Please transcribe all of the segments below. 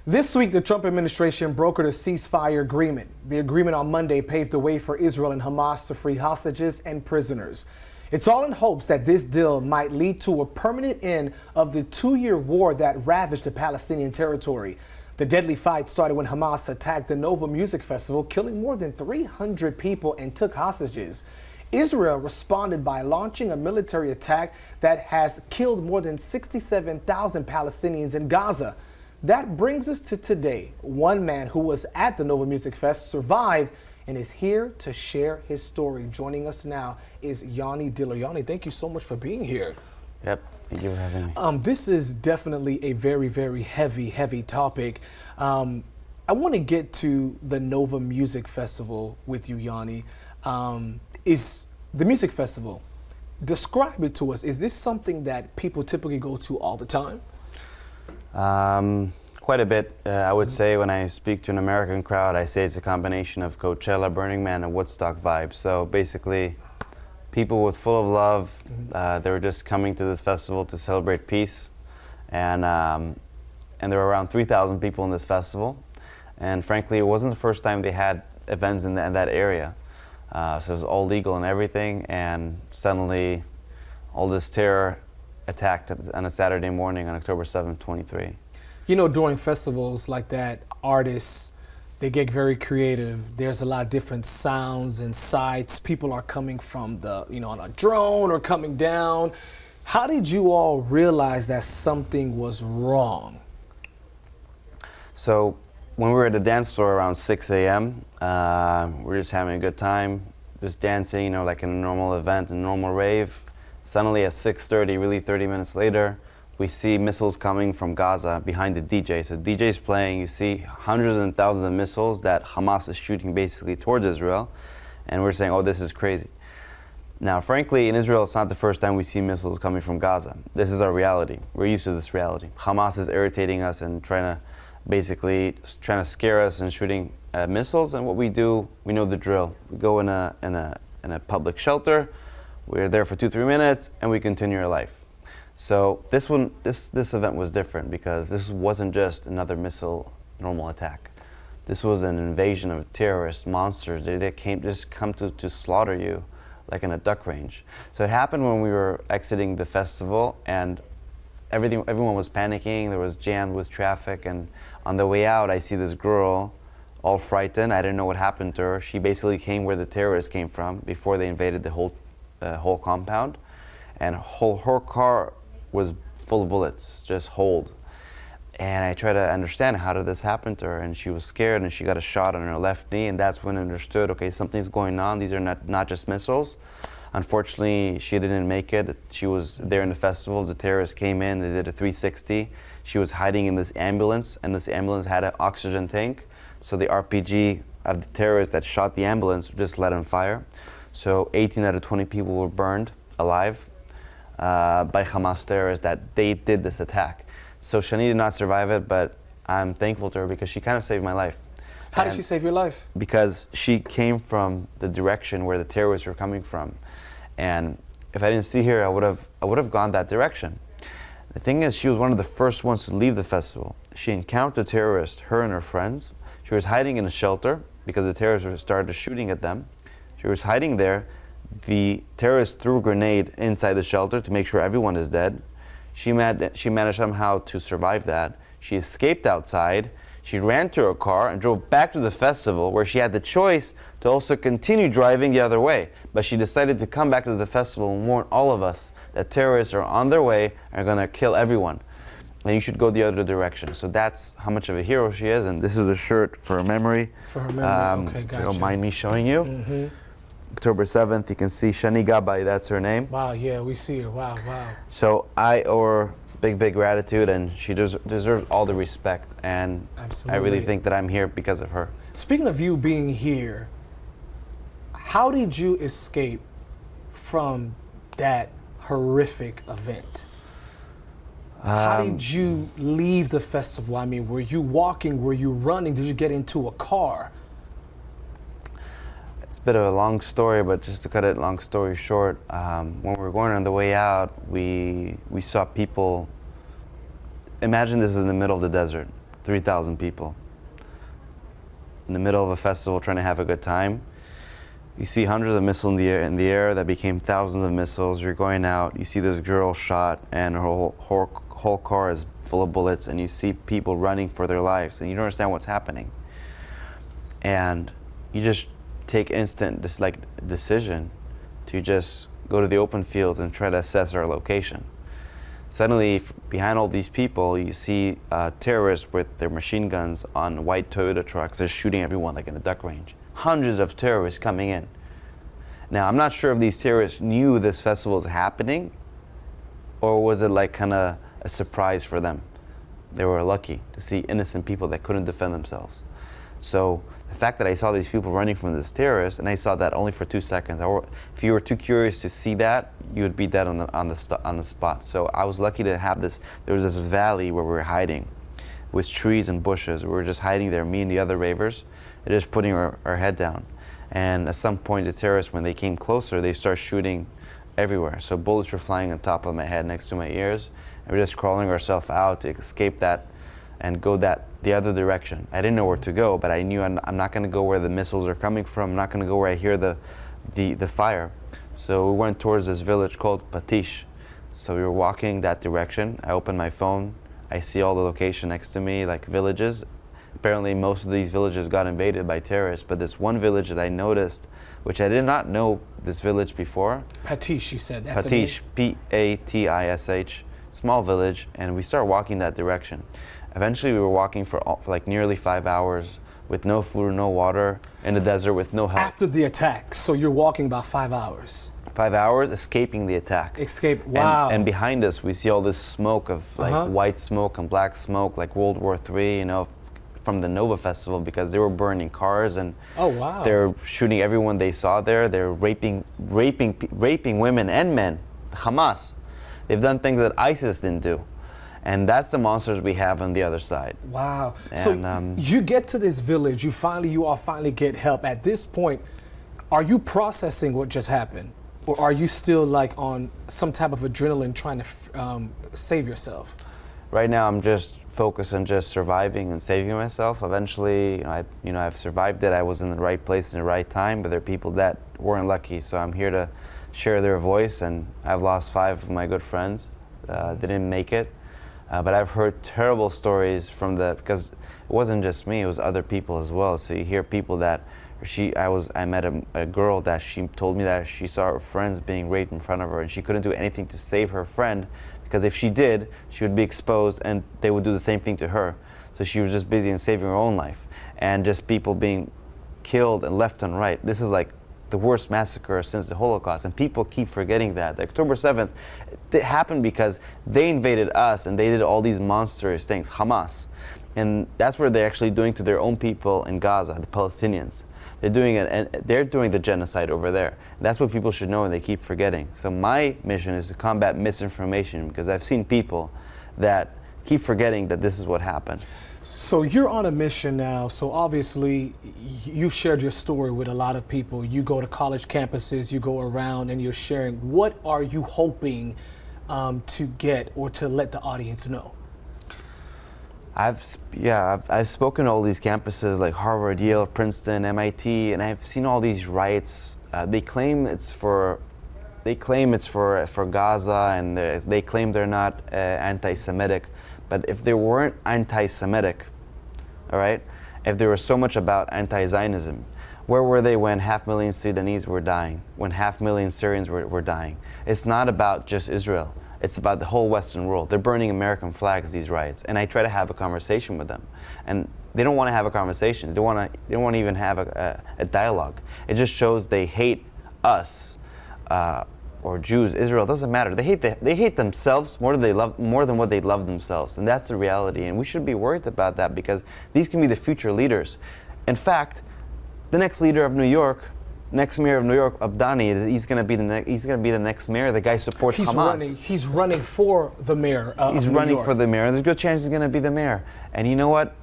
This week, the Trump administration brokered a ceasefire agreement. The agreement on Monday paved the way for Israel and Hamas to free hostages and prisoners. It's all in hopes that this deal might lead to a permanent end of the two-year war that ravaged the Palestinian territory. The deadly fight started when Hamas attacked the Nova Music Festival, killing more than 300 people and took hostages. Israel responded by launching a military attack that has killed more than 67,000 Palestinians in Gaza. That brings us to today. One man who was at the Nova Music Fest survived and is here to share his story. Joining us now is Yoni Diller. Yoni, thank you so much for being here. Yep, thank you for having me. This is definitely a very, very heavy topic. I want to get to the Nova Music Festival with you, Yoni. Is the music festival, describe it to us. Is this something that people typically go to all the time? Quite a bit. I would say when I speak to an American crowd, I say it's a combination of Coachella, Burning Man, and Woodstock vibes. So basically, people with full of love, they were just coming to this festival to celebrate peace. And there were around 3,000 people in this festival. And frankly, it wasn't the first time they had events in that area. So it was all legal and everything, and suddenly all this terror attacked on a Saturday morning on October 7th, 23. You know, during festivals like that, artists, they get very creative. There's a lot of different sounds and sights. People are coming from on a drone or coming down. How did you all realize that something was wrong? So when we were at the dance floor around 6 a.m., we were just having a good time, just dancing, like in a normal event, a normal rave. Suddenly at 6:30, really 30 minutes later, we see missiles coming from Gaza behind the DJ. So the DJ's playing, you see hundreds and thousands of missiles that Hamas is shooting basically towards Israel. And we're saying, oh, this is crazy. Now, frankly, in Israel, it's not the first time we see missiles coming from Gaza. This is our reality. We're used to this reality. Hamas is irritating us and trying to scare us and shooting missiles. And what we do, we know the drill. We go in a public shelter. We're there for 2-3 minutes, and we continue our life. So this event was different because this wasn't just another missile normal attack. This was an invasion of terrorist monsters. They come to slaughter you like in a duck range. So it happened when we were exiting the festival, and everyone was panicking. There was jammed with traffic, and on the way out, I see this girl all frightened. I didn't know what happened to her. She basically came where the terrorists came from before they invaded the whole compound, and her car was full of bullets, just holed. And I tried to understand, how did this happen to her? And she was scared, and she got a shot on her left knee, and that's when I understood, okay, something's going on. These are not just missiles. Unfortunately, she didn't make it. She was there in the festival. The terrorists came in, they did a 360. She was hiding in this ambulance, and this ambulance had an oxygen tank. So the RPG of the terrorists that shot the ambulance just let on fire. So 18 out of 20 people were burned alive by Hamas terrorists that they did this attack. So Shani did not survive it, but I'm thankful to her because she kind of saved my life. How did she save your life? Because she came from the direction where the terrorists were coming from. And if I didn't see her, I would have gone that direction. The thing is, she was one of the first ones to leave the festival. She encountered terrorists, her and her friends. She was hiding in a shelter because the terrorists started shooting at them. She was hiding there. The terrorists threw a grenade inside the shelter to make sure everyone is dead. She managed somehow to survive that. She escaped outside. She ran to her car and drove back to the festival, where she had the choice to also continue driving the other way. But she decided to come back to the festival and warn all of us that terrorists are on their way and are going to kill everyone. And you should go the other direction. So that's how much of a hero she is. And this is a shirt for her memory. For her memory, okay, gotcha. Don't mind me showing you. Mm-hmm. October 7th, you can see Shani Gabay, that's her name. Wow, yeah, we see her, wow. So I owe her big gratitude, and she deserves all the respect. And absolutely. I really think that I'm here because of her. Speaking of you being here, how did you escape from that horrific event? How did you leave the festival? I mean, were you walking? Were you running? Did you get into a car? It's a bit of a long story, but just to cut it long story short, when we were going on the way out, we saw people. Imagine this is in the middle of the desert. 3,000 people in the middle of a festival trying to have a good time. You see hundreds of missiles in the air that became thousands of missiles. You're going out, you see this girl shot, and her whole car is full of bullets, and you see people running for their lives, and you don't understand what's happening. And you just take instant decision to just go to the open fields and try to assess our location. Suddenly, behind all these people, you see terrorists with their machine guns on white Toyota trucks. They're shooting everyone like in a duck range. Hundreds of terrorists coming in. Now, I'm not sure if these terrorists knew this festival was happening, or was it like kind of a surprise for them. They were lucky to see innocent people that couldn't defend themselves. So the fact that I saw these people running from this terrorist, and I saw that only for 2 seconds. If you were too curious to see that, you would be dead on the spot. So I was lucky to have this. There was this valley where we were hiding, with trees and bushes. We were just hiding there, me and the other ravers, and just putting our head down. And at some point, the terrorists, when they came closer, they started shooting everywhere. So bullets were flying on top of my head, next to my ears, and we're just crawling ourselves out to escape that and go the other direction. I didn't know where to go, but I knew I'm not going to go where the missiles are coming from. I'm not going to go where I hear the fire. So we went towards this village called Patish. So we were walking that direction. I opened my phone. I see all the location next to me, like villages. Apparently most of these villages got invaded by terrorists, but this one village that I noticed, which I did not know this village before. Patish, you said. That's Patish, P-A-T-I-S-H, small village, and we started walking that direction. Eventually we were walking for like nearly 5 hours with no food, no water, in the desert with no help. After the attack, so you're walking about 5 hours. 5 hours escaping the attack. Escape, wow. And behind us we see all this smoke of like white smoke and black smoke, like World War III, you know, from the Nova Festival, because they were burning cars and they're shooting everyone they saw there. They're raping women and men. Hamas. They've done things that ISIS didn't do. And that's the monsters we have on the other side. Wow. And, so you get to this village, you all finally get help. At this point, are you processing what just happened? Or are you still like on some type of adrenaline trying to save yourself? Right now I'm just focused on just surviving and saving myself. Eventually, I've survived it. I was in the right place in the right time, but there are people that weren't lucky. So I'm here to share their voice, and I've lost 5 of my good friends. Didn't make it. But I've heard terrible stories because it wasn't just me, it was other people as well. So you hear people that, I met a girl that she told me that she saw her friends being raped in front of her, and she couldn't do anything to save her friend, because if she did, she would be exposed and they would do the same thing to her. So she was just busy in saving her own life, and just people being killed and left and right. This is like the worst massacre since the Holocaust, and people keep forgetting that. October 7th, it happened because they invaded us and they did all these monstrous things, Hamas. And that's what they're actually doing to their own people in Gaza, the Palestinians. They're doing it, and they're doing the genocide over there. And that's what people should know, and they keep forgetting. So my mission is to combat misinformation, because I've seen people that keep forgetting that this is what happened. So you're on a mission now. So obviously you've shared your story with a lot of people. You go to college campuses, you go around and you're sharing. What are you hoping to get or to let the audience know? I've spoken to all these campuses like Harvard, Yale, Princeton, MIT, and I've seen all these riots. They claim it's for Gaza, and they claim they're not anti-Semitic. But if they weren't anti-Semitic, all right, if there was so much about anti-Zionism, where were they when 500,000 Sudanese were dying, when 500,000 Syrians were dying? It's not about just Israel. It's about the whole Western world. They're burning American flags, these riots. And I try to have a conversation with them. And they don't want to have a conversation. They don't want to even have a dialogue. It just shows they hate us, or Jews, Israel, doesn't matter. They hate themselves more than what they love themselves. And that's the reality. And we should be worried about that, because these can be the future leaders. In fact, the next leader of New York, next mayor of New York, Abdani, he's going to be the next mayor. The guy supports Hamas. He's running for the mayor of He's New running York. for the mayor. There's a good chance he's going to be the mayor. And you know what?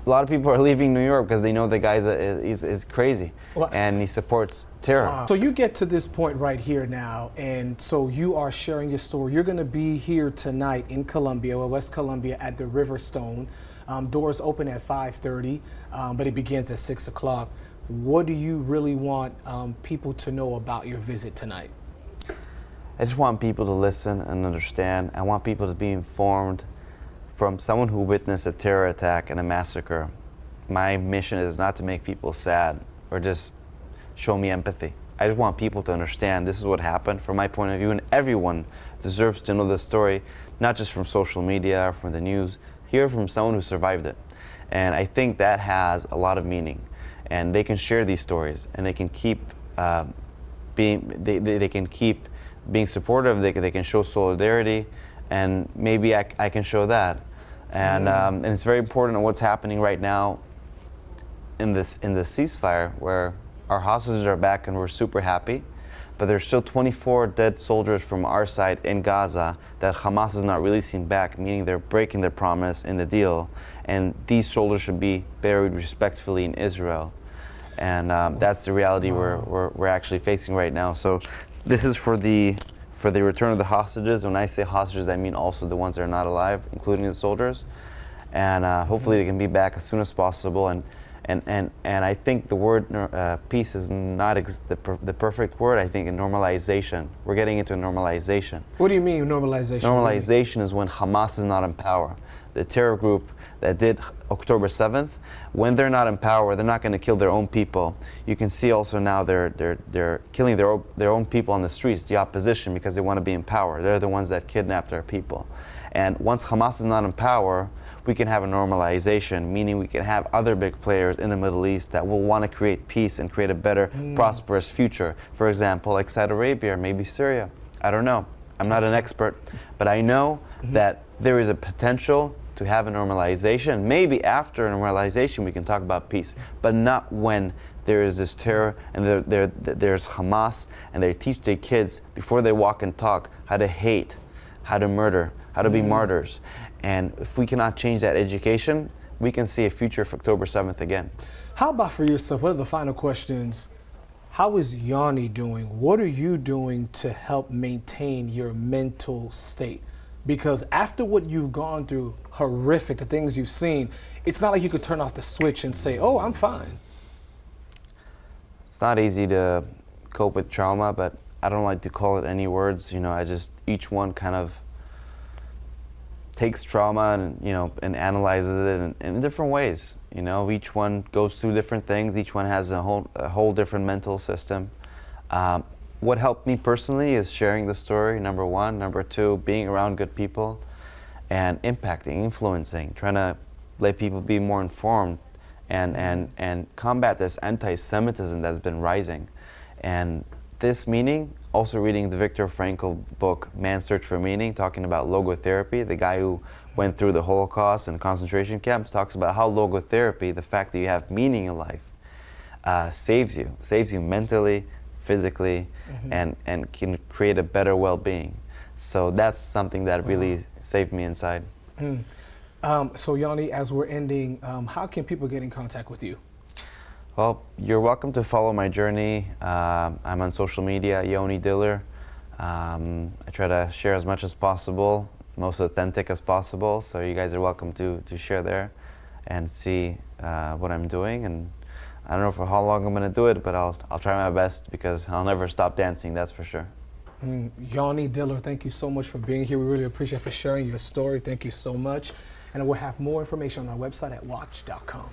A lot of people are leaving New York because they know the guy is crazy, and he supports terror. Wow. So you get to this point right here now, and so you are sharing your story. You're going to be here tonight in Columbia, or West Columbia, at the Riverstone. Doors open at 5:30, but it begins at 6 o'clock. What do you really want people to know about your visit tonight? I just want people to listen and understand. I want people to be informed from someone who witnessed a terror attack and a massacre. My mission is not to make people sad or just show me empathy. I just want people to understand this is what happened from my point of view, and everyone deserves to know this story, not just from social media or from the news, hear from someone who survived it. And I think that has a lot of meaning. And they can share these stories, and they can keep they can keep being supportive. They can show solidarity, and maybe I can show that. And it's very important what's happening right now in the ceasefire, where our hostages are back and we're super happy, but there's still 24 dead soldiers from our side in Gaza that Hamas is not releasing back, meaning they're breaking their promise in the deal, and these soldiers should be buried respectfully in Israel. And that's the reality we're actually facing right now. So this is for the return of the hostages. When I say hostages, I mean also the ones that are not alive, including the soldiers. And hopefully they can be back as soon as possible. And I think the word peace is not the perfect word. I think in normalization. We're getting into normalization. What do you mean normalization? Normalization is when Hamas is not in power. The terror group that did October 7th, when they're not in power, they're not going to kill their own people. You can see also now they're killing their own people on the streets, the opposition, because they want to be in power. They're the ones that kidnapped our people. And once Hamas is not in power, we can have a normalization, meaning we can have other big players in the Middle East that will want to create peace and create a better, prosperous future. For example, like Saudi Arabia or maybe Syria. I don't know. I'm not an expert, but I know that there is a potential to have a normalization. Maybe after a normalization we can talk about peace, but not when there is this terror and there's Hamas, and they teach their kids before they walk and talk how to hate, how to murder, how to be martyrs. And if we cannot change that education, we can see a future for October 7th again. How about for yourself? What are the final questions? How is Yoni doing? What are you doing to help maintain your mental state? Because after what you've gone through, horrific, the things you've seen, it's not like you could turn off the switch and say, oh, I'm fine. It's not easy to cope with trauma, but I don't like to call it any words. You know, each one kind of takes trauma and analyzes it in different ways. You know, each one goes through different things. Each one has a whole different mental system. What helped me personally is sharing the story, number one. Number two, being around good people and impacting, influencing, trying to let people be more informed and combat this anti-Semitism that's been rising. And this meaning, also reading the Viktor Frankl book, Man's Search for Meaning, talking about logotherapy. The guy who went through the Holocaust and concentration camps talks about how logotherapy, the fact that you have meaning in life, saves you mentally, physically, and can create a better well-being. So that's something that really saved me inside. So Yoni, as we're ending, how can people get in contact with you? Well, you're welcome to follow my journey. I'm on social media, Yoni Diller. I try to share as much as possible, most authentic as possible. So you guys are welcome to share there and see what I'm doing. And I don't know for how long I'm going to do it, but I'll try my best, because I'll never stop dancing, that's for sure. Yoni Diller, thank you so much for being here. We really appreciate for sharing your story. Thank you so much. And we'll have more information on our website at WACH.com.